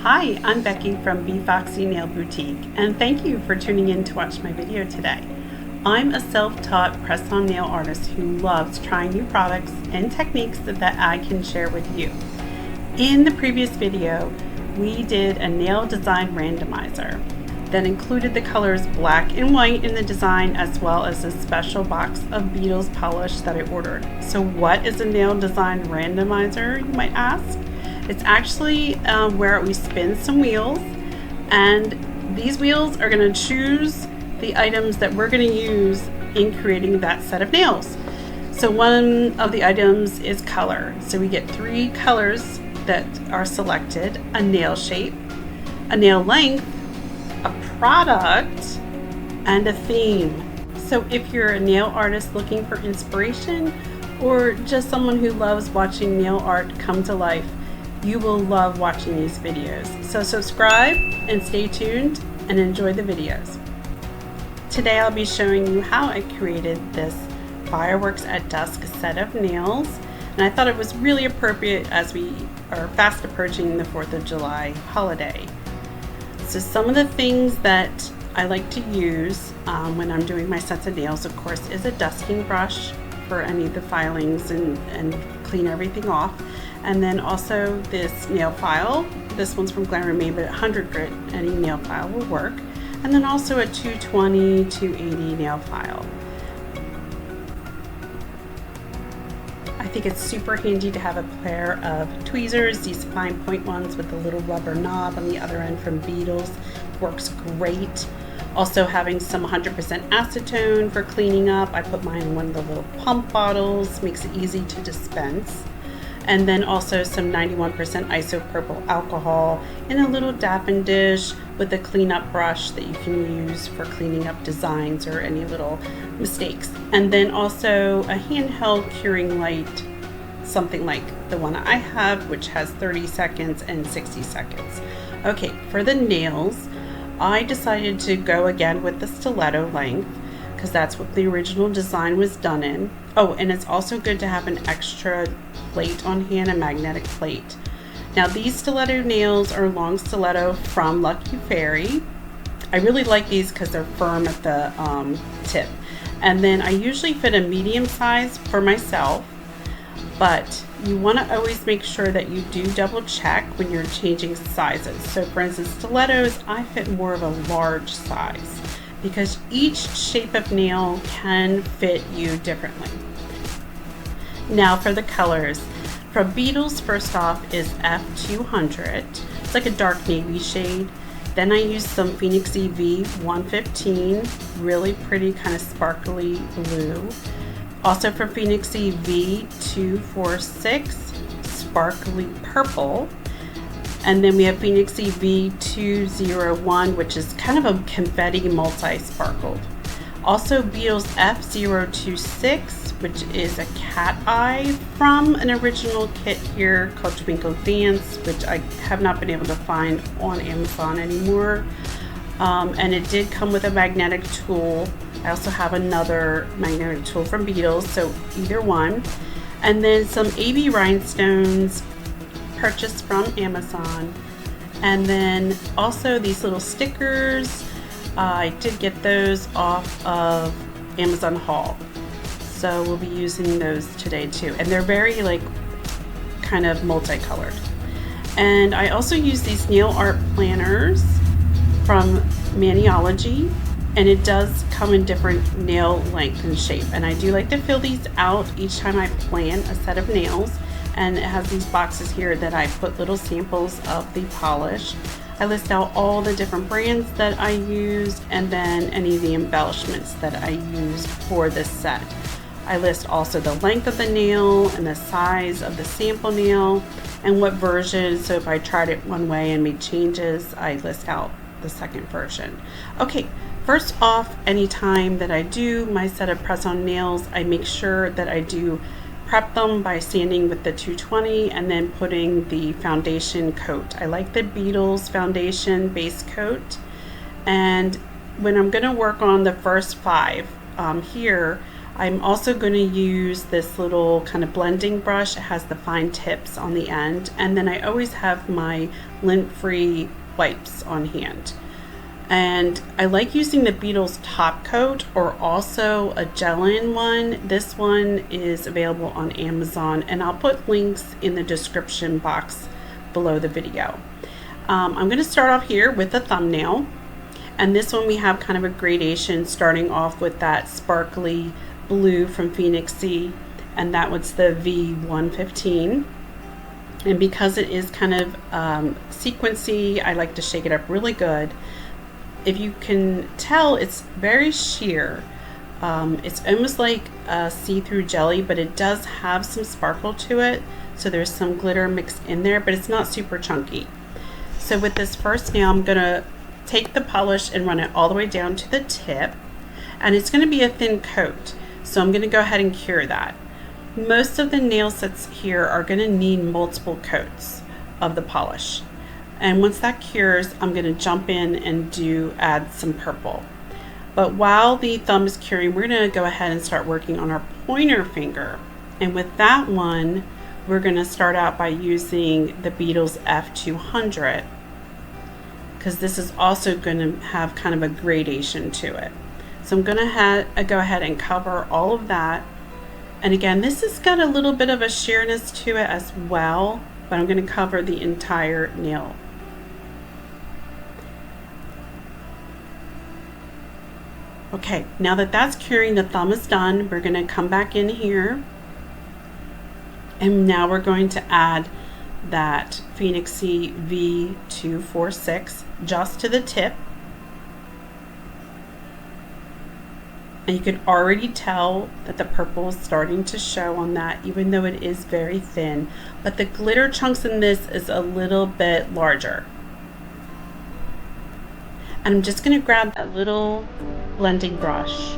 Hi, I'm Becky from Bee Foxy Nail Boutique, and thank you for tuning in to watch my video today. I'm a self-taught press-on nail artist who loves trying new products and techniques that I can share with you. In the previous video, we did a nail design randomizer that included the colors black and white in the design, as well as a special box of Beetles polish that I ordered. So what is a nail design randomizer, you might ask? It's actually where we spin some wheels, and these wheels are going to choose the items that we're going to use in creating that set of nails. So one of the items is color. So we get 3 colors that are selected: a nail shape, a nail length, a product, and a theme. So if you're a nail artist looking for inspiration, or just someone who loves watching nail art come to life, you will love watching these videos. So subscribe and stay tuned and enjoy the videos. Today I'll be showing you how I created this Fireworks at Dusk set of nails, and I thought it was really appropriate as we are fast approaching the 4th of July holiday. So some of the things that I like to use when I'm doing my sets of nails, of course, is a dusting brush for any of the filings and clean everything off. And then also this nail file. This one's from Glamour Made, but 100 grit, any nail file will work. And then also a 220, 280 nail file. I think it's super handy to have a pair of tweezers. These fine point ones with the little rubber knob on the other end from Beetles works great. Also having some 100% acetone for cleaning up. I put mine in one of the little pump bottles, makes it easy to dispense. And then also some 91% isopropyl alcohol in a little dappen dish with a cleanup brush that you can use for cleaning up designs or any little mistakes. And then also a handheld curing light, something like the one I have, which has 30 seconds and 60 seconds. Okay, for the nails, I decided to go again with the stiletto length because that's what the original design was done in. Oh, and it's also good to have an extra plate on hand, a magnetic plate. Now these stiletto nails are long stiletto from Lucky Fairy. I really like these because they're firm at the tip. And then I usually fit a medium size for myself, but you want to always make sure that you do double check when you're changing sizes. So for instance, stilettos, I fit more of a large size because each shape of nail can fit you differently. Now for the colors. From Beetles, first off is F200. It's like a dark navy shade. Then I used some Phoenix EV 115, really pretty kind of sparkly blue. Also from Phoenix EV 246, sparkly purple. And then we have Phoenix EV 201, which is kind of a confetti multi-sparkled. Also Beetles F026, which is a cat eye from an original kit here called Twinkle Dance, which I have not been able to find on Amazon anymore. And it did come with a magnetic tool. I also have another magnetic tool from Beetles, so either one. And then some AB rhinestones purchased from Amazon. And then also these little stickers. I did get those off of Amazon haul. So we'll be using those today too. And they're very like kind of multicolored. And I also use these nail art planners from Maniology, and it does come in different nail length and shape. And I do like to fill these out each time I plan a set of nails. And it has these boxes here that I put little samples of the polish. I list out all the different brands that I used and then any of the embellishments that I used for this set. I list also the length of the nail and the size of the sample nail and what version. So if I tried it one way and made changes, I list out the second version. Okay, first off, anytime that I do my set of press-on nails, I make sure that I do prep them by sanding with the 220 and then putting the foundation coat. I like the Beetles foundation base coat, and when I'm going to work on the first 5 here, I'm also going to use this little kind of blending brush. It has the fine tips on the end, and then I always have my lint-free wipes on hand. And I like using the Beetles top coat or also a gel-in one. This one is available on Amazon, and I'll put links in the description box below the video. I'm going to start off here with the thumbnail, and this one we have kind of a gradation, starting off with that sparkly blue from Phoenix C, and that was the V115. And because it is kind of sequency, I like to shake it up really good. If you can tell, it's very sheer. It's almost like a see-through jelly, but it does have some sparkle to it, so there's some glitter mixed in there, but it's not super chunky. So with this first nail, I'm gonna take the polish and run it all the way down to the tip, and it's gonna be a thin coat. So I'm gonna go ahead and cure that. Most of the nail sets here are gonna need multiple coats of the polish. And once that cures, I'm gonna jump in and add some purple. But while the thumb is curing, we're gonna go ahead and start working on our pointer finger. And with that one, we're gonna start out by using the Beetles F200, because this is also gonna have kind of a gradation to it. So I'm gonna go ahead and cover all of that. And again, this has got a little bit of a sheerness to it as well, but I'm gonna cover the entire nail. Okay, now that that's curing, the thumb is done, we're gonna come back in here, and now we're going to add that Phoenix C V246 just to the tip. And you can already tell that the purple is starting to show on that, even though it is very thin. But the glitter chunks in this is a little bit larger. And I'm just going to grab that little blending brush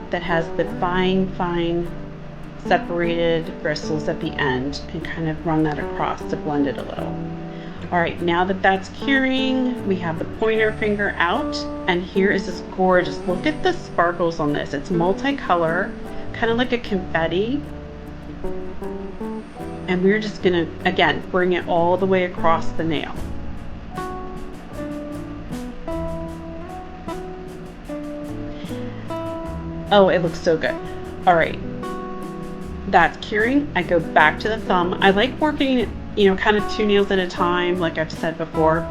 that has the fine separated bristles at the end, and kind of run that across to blend it a little. All right, now that that's curing, we have the pointer finger out, and here is this gorgeous, look at the sparkles on this. It's multicolor, kind of like a confetti. And we're just gonna, again, bring it all the way across the nail. Oh, it looks so good. All right, that's curing. I go back to the thumb. I like working, kind of 2 nails at a time, like I've said before,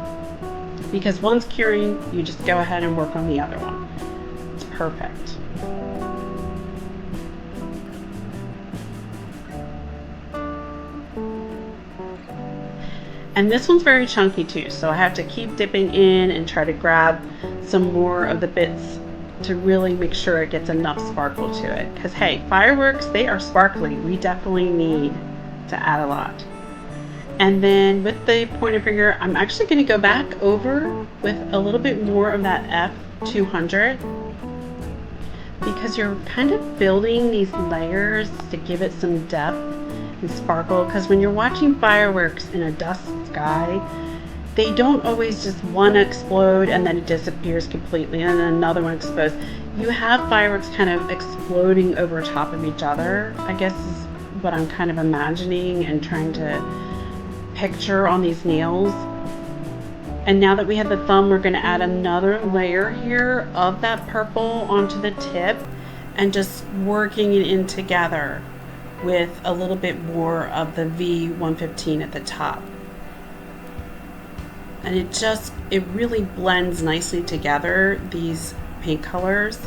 because one's curing, you just go ahead and work on the other one. It's perfect. And this one's very chunky too, so I have to keep dipping in and try to grab some more of the bits to really make sure it gets enough sparkle to it. Because hey, fireworks, they are sparkly. We definitely need to add a lot. And then with the pointer finger, I'm actually going to go back over with a little bit more of that F200, because you're kind of building these layers to give it some depth and sparkle. Because when you're watching fireworks in a dusk sky, they don't always just one explode and then it disappears completely and then another one explodes. You have fireworks kind of exploding over top of each other, I guess is what I'm kind of imagining and trying to picture on these nails. And now that we have the thumb, we're going to add another layer here of that purple onto the tip and just working it in together with a little bit more of the V115 at the top. And it really blends nicely together, these paint colors.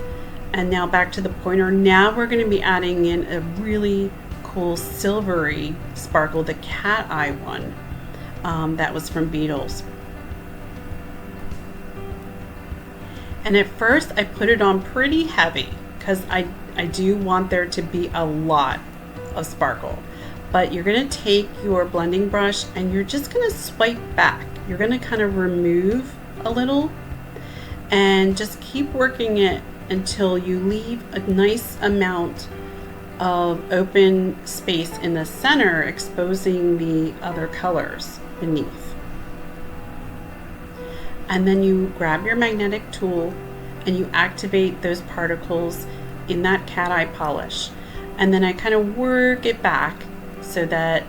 And now back to the pointer. Now we're going to be adding in a really cool silvery sparkle, the cat eye one that was from Beetles. And at first I put it on pretty heavy because I do want there to be a lot of sparkle. But you're going to take your blending brush and you're just going to swipe back. You're going to kind of remove a little and just keep working it until you leave a nice amount of open space in the center, exposing the other colors beneath. And then you grab your magnetic tool and you activate those particles in that cat eye polish. And then I kind of work it back so that,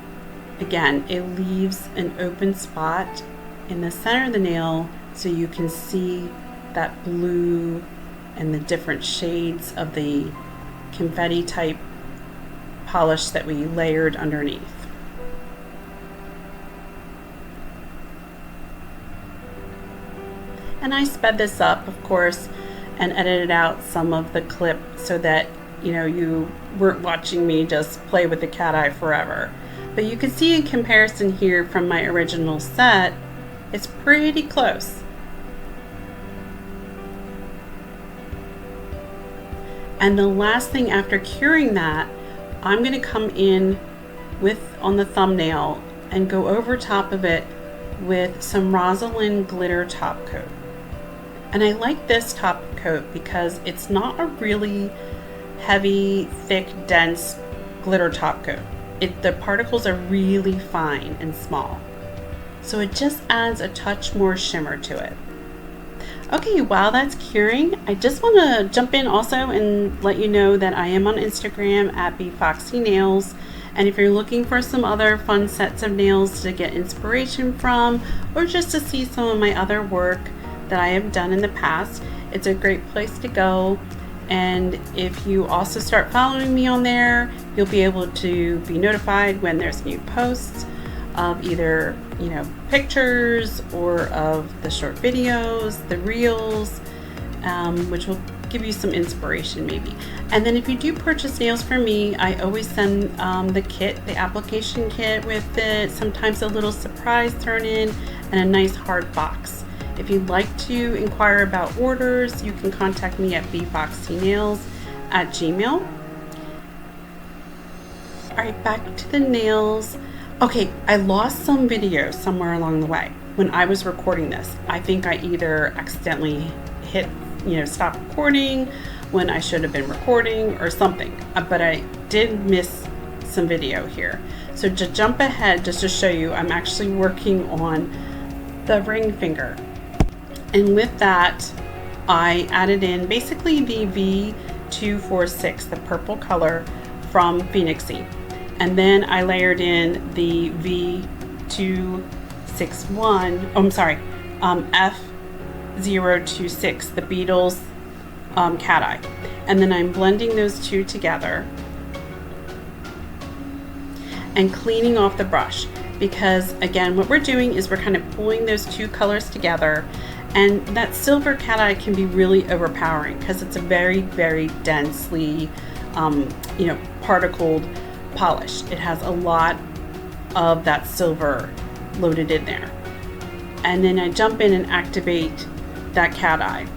again, it leaves an open spot in the center of the nail so you can see that blue and the different shades of the confetti type polish that we layered underneath. And I sped this up, of course, and edited out some of the clip so that, you know, you weren't watching me just play with the cat eye forever. But you can see in comparison here from my original set, it's pretty close. And the last thing after curing that, I'm going to come in with on the thumbnail and go over top of it with some Rosalind glitter top coat. And I like this top coat because it's not a really heavy, thick, dense glitter top coat. The particles are really fine and small. So it just adds a touch more shimmer to it. Okay, while that's curing, I just want to jump in also and let you know that I am on Instagram at BFoxyNails. And if you're looking for some other fun sets of nails to get inspiration from, or just to see some of my other work that I have done in the past, it's a great place to go. And if you also start following me on there, you'll be able to be notified when there's new posts of either, you know, pictures or of the short videos, the reels, which will give you some inspiration maybe. And then if you do purchase nails from me, I always send the kit, the application kit with it, sometimes a little surprise thrown in, and a nice hard box. If you'd like to inquire about orders, you can contact me at bfoxynails@gmail.com. All right, back to the nails. Okay, I lost some video somewhere along the way when I was recording this. I think I either accidentally hit, stop recording when I should have been recording or something, but I did miss some video here. So to jump ahead, just to show you, I'm actually working on the ring finger. And with that, I added in basically the V246, the purple color from Phoenixy. And then I layered in the F026, the Beatles cat eye. And then I'm blending those two together and cleaning off the brush. Because again, what we're doing is we're kind of pulling those two colors together. And that silver cat eye can be really overpowering because it's a very, very densely, particled polish. It has a lot of that silver loaded in there. And then I jump in and activate that cat eye.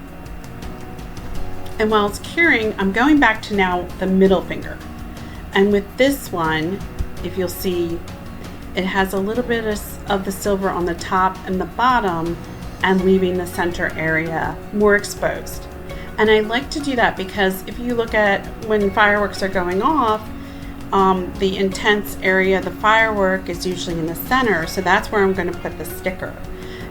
And while it's curing, I'm going back to now the middle finger. And with this one, if you'll see, it has a little bit of the silver on the top and the bottom, and leaving the center area more exposed. And I like to do that because if you look at when fireworks are going off, the intense area of the firework is usually in the center, so that's where I'm going to put the sticker.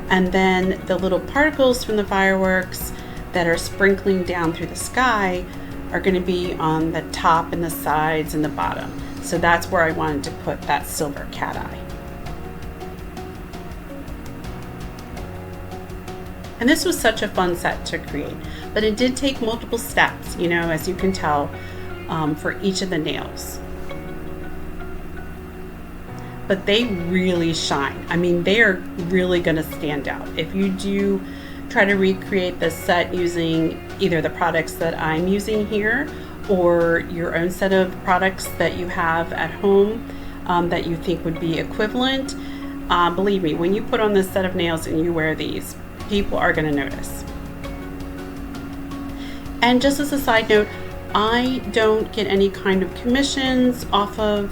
And then the little particles from the fireworks that are sprinkling down through the sky are going to be on the top and the sides and the bottom. So that's where I wanted to put that silver cat eye. And this was such a fun set to create, but it did take multiple steps, as you can tell, for each of the nails. But they really shine. I mean, they are really going to stand out. If you do try to recreate this set using either the products that I'm using here or your own set of products that you have at home that you think would be equivalent, believe me, when you put on this set of nails and you wear these, people are going to notice. And just as a side note, I don't get any kind of commissions off of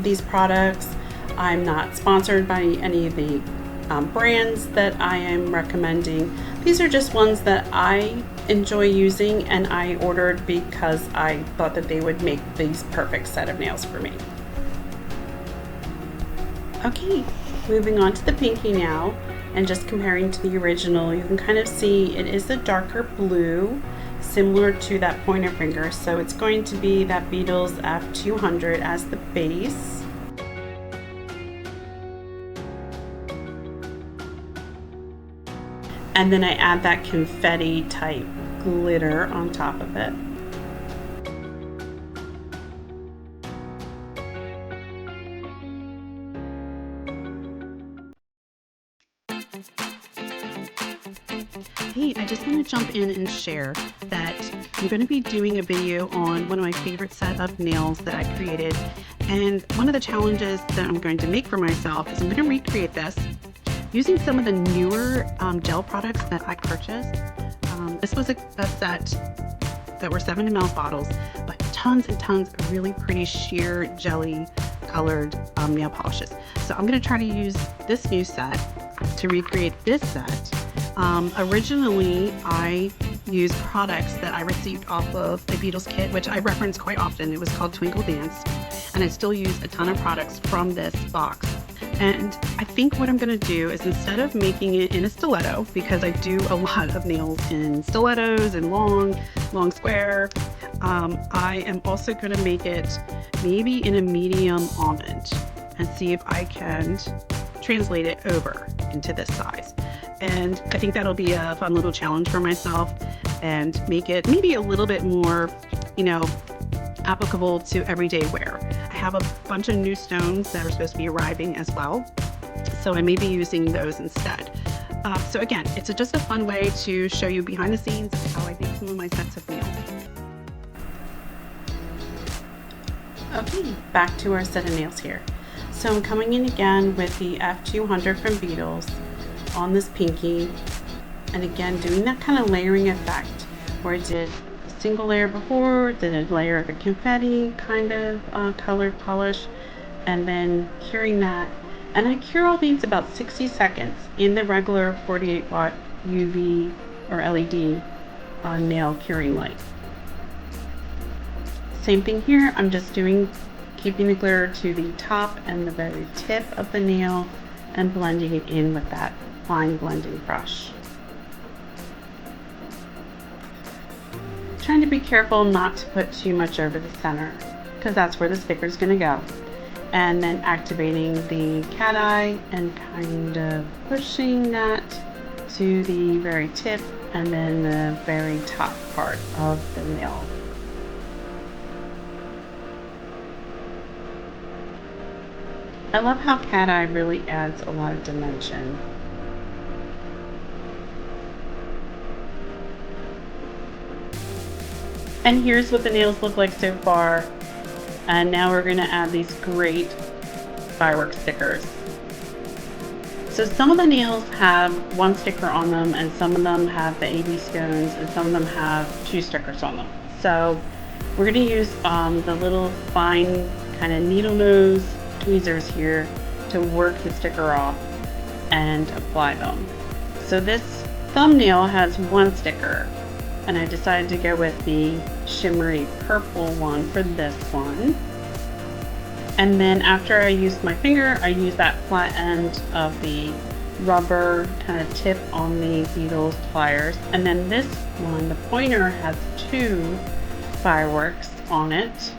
these products. I'm not sponsored by any of the brands that I am recommending. These are just ones that I enjoy using and I ordered because I thought that they would make these perfect set of nails for me. Okay, moving on to the pinky now. And just comparing to the original, you can kind of see it is a darker blue. similar to that pointer finger. So it's going to be that Beetles F200 as the base. And then I add that confetti type glitter on top of it. Hey, I just want to jump in and share that I'm going to be doing a video on one of my favorite set of nails that I created. And one of the challenges that I'm going to make for myself is I'm going to recreate this using some of the newer gel products that I purchased. This was a set that were 7 ml bottles, but tons and tons of really pretty sheer jelly colored nail polishes. So I'm going to try to use this new set to recreate this set. Originally, I used products that I received off of a Beatles kit, which I reference quite often. It was called Twinkle Dance, and I still use a ton of products from this box. And I think what I'm going to do is, instead of making it in a stiletto, because I do a lot of nails in stilettos and long square, I am also going to make it maybe in a medium almond and see if I can translate it over into this size. And I think that'll be a fun little challenge for myself and make it maybe a little bit more, applicable to everyday wear. I have a bunch of new stones that are supposed to be arriving as well, so I may be using those instead. So again, it's just a fun way to show you behind the scenes of how I make some of my sets of nails. Okay, back to our set of nails here. So I'm coming in again with the F200 from Beetles on this pinky, and again doing that kind of layering effect where I did a single layer before, then a layer of a confetti kind of colored polish, and then curing that. And I cure all these about 60 seconds in the regular 48 watt UV or LED nail curing light. Same thing here, I'm just keeping the glitter to the top and the very tip of the nail and blending it in with that fine blending brush. Trying to be careful not to put too much over the center, because that's where the sticker is going to go. And then activating the cat eye and kind of pushing that to the very tip and then the very top part of the nail. I love how cat eye really adds a lot of dimension. And here's what the nails look like so far. And now we're going to add these great firework stickers. So some of the nails have one sticker on them, and some of them have the AB stones, and some of them have 2 stickers on them. So we're going to use the little fine kind of needle nose tweezers here to work the sticker off and apply them. So this thumbnail has 1 sticker, and I decided to go with the shimmery purple one for this one. And then after I used my finger, I used that flat end of the rubber kind of tip on the Beetles pliers. And then this one, the pointer, has 2 fireworks on it.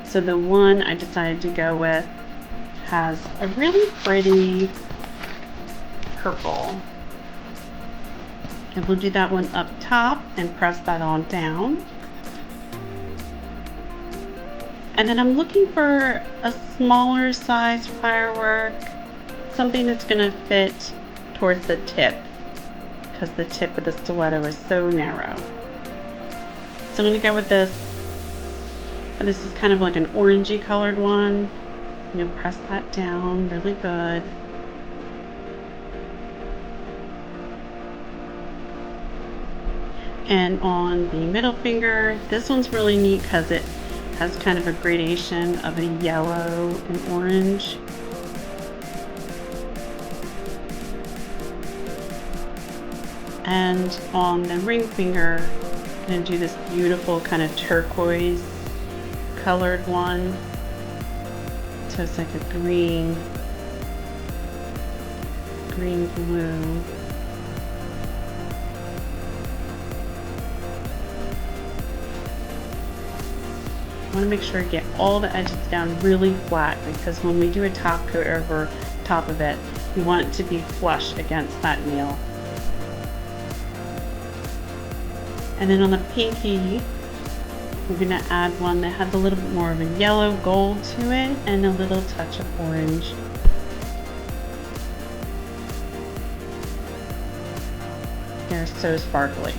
So the one I decided to go with has a really pretty purple. And we'll do that one up top and press that on down. And then I'm looking for a smaller size firework, something that's going to fit towards the tip, because the tip of the stiletto is so narrow. So I'm going to go with this. And this is kind of like an orangey colored one. You'll press that down really good. And on the middle finger, this one's really neat because it has kind of a gradation of a yellow and orange. And on the ring finger, I'm going to do this beautiful kind of turquoise colored one. So it's like a green blue. want to make sure you get all the edges down really flat, because when we do a top coat over top of it, you want it to be flush against that nail. And then on the pinky, we're going to add one that has a little bit more of a yellow gold to it and a little touch of orange. They're so sparkly.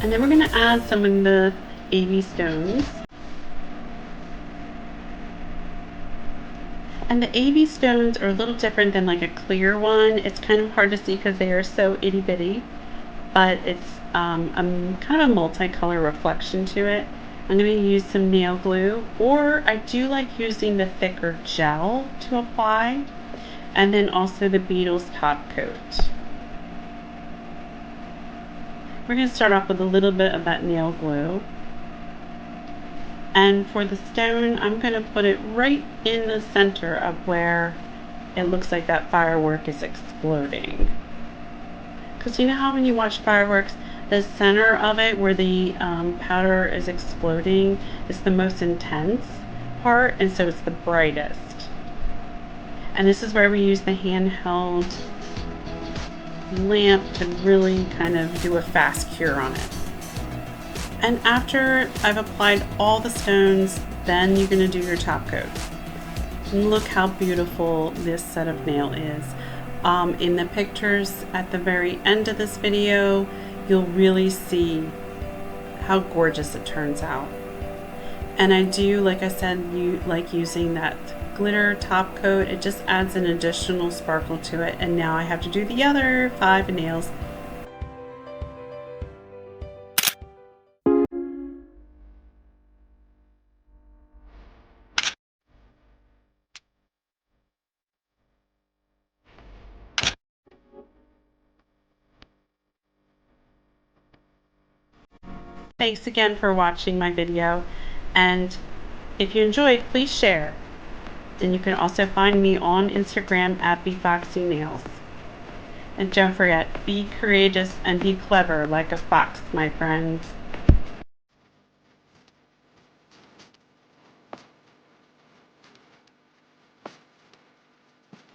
And then we're going to add some of the AV stones. And the AV stones are a little different than like a clear one. It's kind of hard to see because they are so itty bitty, but it's kind of a multicolor reflection to it. I'm going to use some nail glue, or I do like using the thicker gel to apply, and then also the Beetle's top coat. We're going to start off with a little bit of that nail glue. And for the stone, I'm going to put it right in the center of where it looks like that firework is exploding. Because you know how when you watch fireworks, the center of it where the powder is exploding is the most intense part, and so it's the brightest. And this is where we use the handheld lamp to really kind of do a fast cure on it. And after I've applied all the stones, then you're going to do your top coat. And look how beautiful this set of nail is. In the pictures at the very end of this video, you'll really see how gorgeous it turns out. And I do, like I said, you like using that glitter top coat. It just adds an additional sparkle to it. And now I have to do the other 5 nails. Thanks again for watching my video, and if you enjoyed, please share. And you can also find me on Instagram at BeFoxyNails. And don't forget, be courageous and be clever like a fox, my friends.